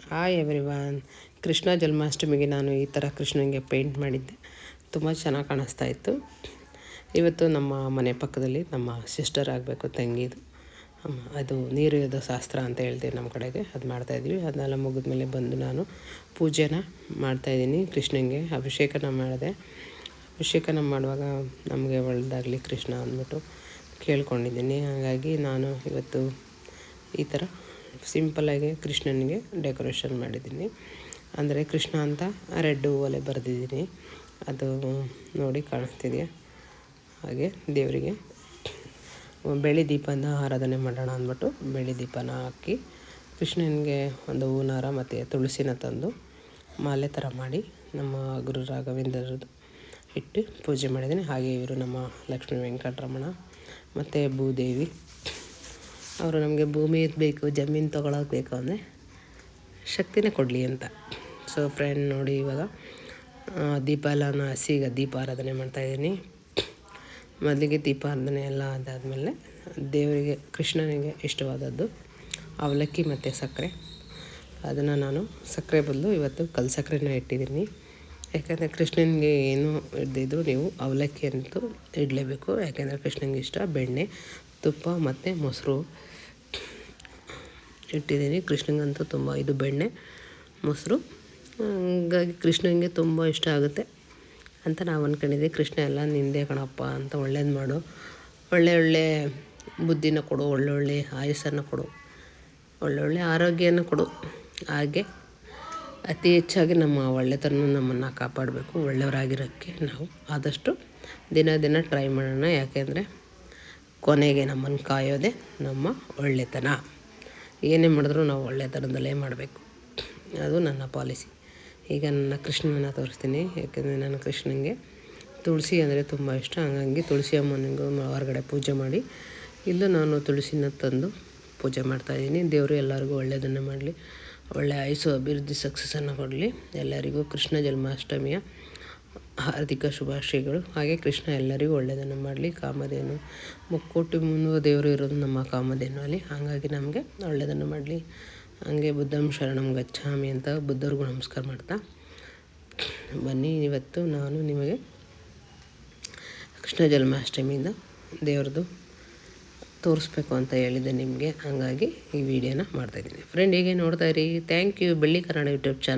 Hi everyone. Krishna ಜನ್ಮಾಷ್ಟಮಿಗೆ ನಾನು ಈ ಥರ ಕೃಷ್ಣನಿಗೆ ಪೇಂಟ್ ಮಾಡಿದ್ದೆ. ತುಂಬ ಚೆನ್ನಾಗಿ ಕಾಣಿಸ್ತಾ ಇತ್ತು. ಇವತ್ತು ನಮ್ಮ ಮನೆ ಪಕ್ಕದಲ್ಲಿ ನಮ್ಮ ಸಿಸ್ಟರ್ ಆಗಬೇಕು ತಂಗಿದು ಅದು ನೀರು ಎರೆಯೋ ಶಾಸ್ತ್ರ ಅಂತ ಹೇಳ್ತೀವಿ ನಮ್ಮ ಕಡೆಗೆ. ಅದು ಮಾಡ್ತಾಯಿದ್ವಿ. ಅದನ್ನೆಲ್ಲ ಮುಗಿದ್ಮೇಲೆ ಬಂದು ನಾನು ಪೂಜೆನ ಮಾಡ್ತಾಯಿದ್ದೀನಿ. ಕೃಷ್ಣನಿಗೆ ಅಭಿಷೇಕನ ಮಾಡಿದೆ. ಅಭಿಷೇಕನ ಮಾಡುವಾಗ ನಮಗೆ ಒಳ್ಳೆಯದಾಗಲಿ ಕೃಷ್ಣ ಅಂದ್ಬಿಟ್ಟು ಕೇಳ್ಕೊಂಡಿದ್ದೀನಿ. ಹಾಗಾಗಿ ನಾನು ಇವತ್ತು ಈ ಥರ ಸಿಂಪಲ್ಲಾಗಿ ಕೃಷ್ಣನಿಗೆ ಡೆಕೋರೇಷನ್ ಮಾಡಿದ್ದೀನಿ. ಅಂದರೆ ಕೃಷ್ಣ ಅಂತ ರೆಡ್ ಹೂವಲ್ಲೇ ಬರೆದಿದ್ದೀನಿ. ಅದು ನೋಡಿ ಕಾಣಿಸ್ತಿದೆಯಾ? ಹಾಗೆ ದೇವರಿಗೆ ಬೆಳ್ಳಿ ದೀಪನ ಆರಾಧನೆ ಮಾಡೋಣ ಅಂದ್ಬಿಟ್ಟು ಬೆಳ್ಳಿ ದೀಪನ ಹಾಕಿ ಕೃಷ್ಣನಿಗೆ ಒಂದು ಹೂನಾರ ಮತ್ತು ತುಳಸಿನ ತಂದು ಮಾಲೆ ಥರ ಮಾಡಿ ನಮ್ಮ ಗುರು ರಾಘವೇಂದ್ರರದ್ದು ಇಟ್ಟು ಪೂಜೆ ಮಾಡಿದ್ದೀನಿ. ಹಾಗೆ ಇವರು ನಮ್ಮ ಲಕ್ಷ್ಮೀ ವೆಂಕಟರಮಣ ಮತ್ತು ಭೂದೇವಿ. ಅವರು ನಮಗೆ ಭೂಮಿ ಬೇಕು, ಜಮೀನು ತೊಗೊಳೋಕೆ ಬೇಕು ಅಂದರೆ ಶಕ್ತಿನೇ ಕೊಡಲಿ ಅಂತ. ಸೊ ಫ್ರೆಂಡ್ ನೋಡಿ, ಇವಾಗ ದೀಪ ಎಲ್ಲನ ಹಸಿ ಈಗ ದೀಪ ಆರಾಧನೆ ಮಾಡ್ತಾಯಿದ್ದೀನಿ. ಮೊದಲಿಗೆ ದೀಪ ಆರಾಧನೆ ಎಲ್ಲ ಅದಾದಮೇಲೆ ದೇವರಿಗೆ ಕೃಷ್ಣನಿಗೆ ಇಷ್ಟವಾದದ್ದು ಅವಲಕ್ಕಿ ಮತ್ತು ಸಕ್ಕರೆ. ಅದನ್ನು ನಾನು ಸಕ್ಕರೆ ಬದಲು ಇವತ್ತು ಕಲ್ಲು ಸಕ್ಕರೆನ ಇಟ್ಟಿದ್ದೀನಿ. ಯಾಕೆಂದರೆ ಕೃಷ್ಣನಿಗೆ ಏನು ಇದ್ದಿದ್ರು ನೀವು ಅವಲಕ್ಕಿ ಅಂತೂ ಇಡಲೇಬೇಕು. ಯಾಕೆಂದರೆ ಕೃಷ್ಣನಿಗೆ ಇಷ್ಟ. ಬೆಣ್ಣೆ, ತುಪ್ಪ ಮತ್ತು ಮೊಸರು ಇಟ್ಟಿದ್ದೀನಿ. ಕೃಷ್ಣನಿಗಂತೂ ತುಂಬ ಇದು ಬೆಣ್ಣೆ ಮೊಸರು, ಹಾಗಾಗಿ ಕೃಷ್ಣನಿಗೆ ತುಂಬ ಇಷ್ಟ ಆಗುತ್ತೆ ಅಂತ ನಾವು ಅಂದ್ಕೊಂಡಿದ್ದೀವಿ. ಕೃಷ್ಣ ಎಲ್ಲ ನಿಂದೆ ಕಣಪ್ಪ ಅಂತ ಒಳ್ಳೇದು ಮಾಡು, ಒಳ್ಳೆ ಬುದ್ಧಿನ ಕೊಡು, ಒಳ್ಳೊಳ್ಳೆ ಆಯುಸ್ಸನ್ನು ಕೊಡು, ಒಳ್ಳೊಳ್ಳೆ ಆರೋಗ್ಯನ ಕೊಡು. ಹಾಗೆ ಅತಿ ಹೆಚ್ಚಾಗಿ ನಮ್ಮ ಒಳ್ಳೆತನ ನಮ್ಮನ್ನು ಕಾಪಾಡಬೇಕು. ಒಳ್ಳೆಯವರಾಗಿರೋಕ್ಕೆ ನಾವು ಆದಷ್ಟು ದಿನ ಟ್ರೈ ಮಾಡೋಣ. ಯಾಕೆಂದರೆ ಕೊನೆಗೆ ನಮ್ಮನ್ನು ಕಾಯೋದೆ ನಮ್ಮ ಒಳ್ಳೆತನ. ಏನೇ ಮಾಡಿದ್ರೂ ನಾವು ಒಳ್ಳೆತನದಲ್ಲೇ ಮಾಡಬೇಕು. ಅದು ನನ್ನ ಪಾಲಿಸಿ. ಈಗ ನನ್ನ ಕೃಷ್ಣನ ತೋರಿಸ್ತೀನಿ. ಯಾಕೆಂದರೆ ನನ್ನ ಕೃಷ್ಣನಿಗೆ ತುಳಸಿ ಅಂದರೆ ತುಂಬ ಇಷ್ಟ. ಹಾಗಾಗಿ ತುಳಸಿ ಅಮ್ಮನಿಗೂ ಹೊರಗಡೆ ಪೂಜೆ ಮಾಡಿ ಇಲ್ಲೂ ನಾನು ತುಳಸಿನ ತಂದು ಪೂಜೆ ಮಾಡ್ತಾಯಿದ್ದೀನಿ. ದೇವರು ಎಲ್ಲರಿಗೂ ಒಳ್ಳೆಯದನ್ನು ಮಾಡಲಿ, ಒಳ್ಳೆಯ ಆಯುಸ್ಸು, ಅಭಿವೃದ್ಧಿ, ಸಕ್ಸಸ್ಸನ್ನು ಕೊಡಲಿ. ಎಲ್ಲರಿಗೂ ಕೃಷ್ಣ ಜನ್ಮಾಷ್ಟಮಿಯ ಹಾರ್ದಿಕ ಶುಭಾಶಯಗಳು. ಹಾಗೆ ಕೃಷ್ಣ ಎಲ್ಲರಿಗೂ ಒಳ್ಳೆಯದನ್ನು ಮಾಡಲಿ. ಕಾಮಧೇನು ಮುಕ್ಕೋಟಿ ಮುನ್ನುವ ದೇವರು ಇರೋದು ನಮ್ಮ ಕಾಮಧೇನು ಅಲ್ಲಿ. ಹಾಗಾಗಿ ನಮಗೆ ಒಳ್ಳೆಯದನ್ನು ಮಾಡಲಿ. ಹಾಗೆ ಬುದ್ಧಂ ಶರಣಂ ಗಚ್ಛಾಮಿ ಅಂತ ಬುದ್ಧರಿಗೂ ನಮಸ್ಕಾರ ಮಾಡ್ತಾ ಬನ್ನಿ. ಇವತ್ತು ನಾನು ನಿಮಗೆ ಕೃಷ್ಣ ಜನ್ಮಾಷ್ಟಮಿಯಿಂದ ದೇವ್ರದ್ದು ತೋರಿಸ್ಬೇಕು ಅಂತ ಹೇಳಿದ್ದೆ ನಿಮಗೆ. ಹಾಗಾಗಿ ಈ ವಿಡಿಯೋನ ಮಾಡ್ತಾಯಿದ್ದೀನಿ. ಫ್ರೆಂಡ್, ಹೀಗೆ ನೋಡ್ತಾಯಿರಿ. Thank you. ಬೆಳ್ಳಿ ಕನ್ನಡ ಯೂಟ್ಯೂಬ್ ಚಾನಲ್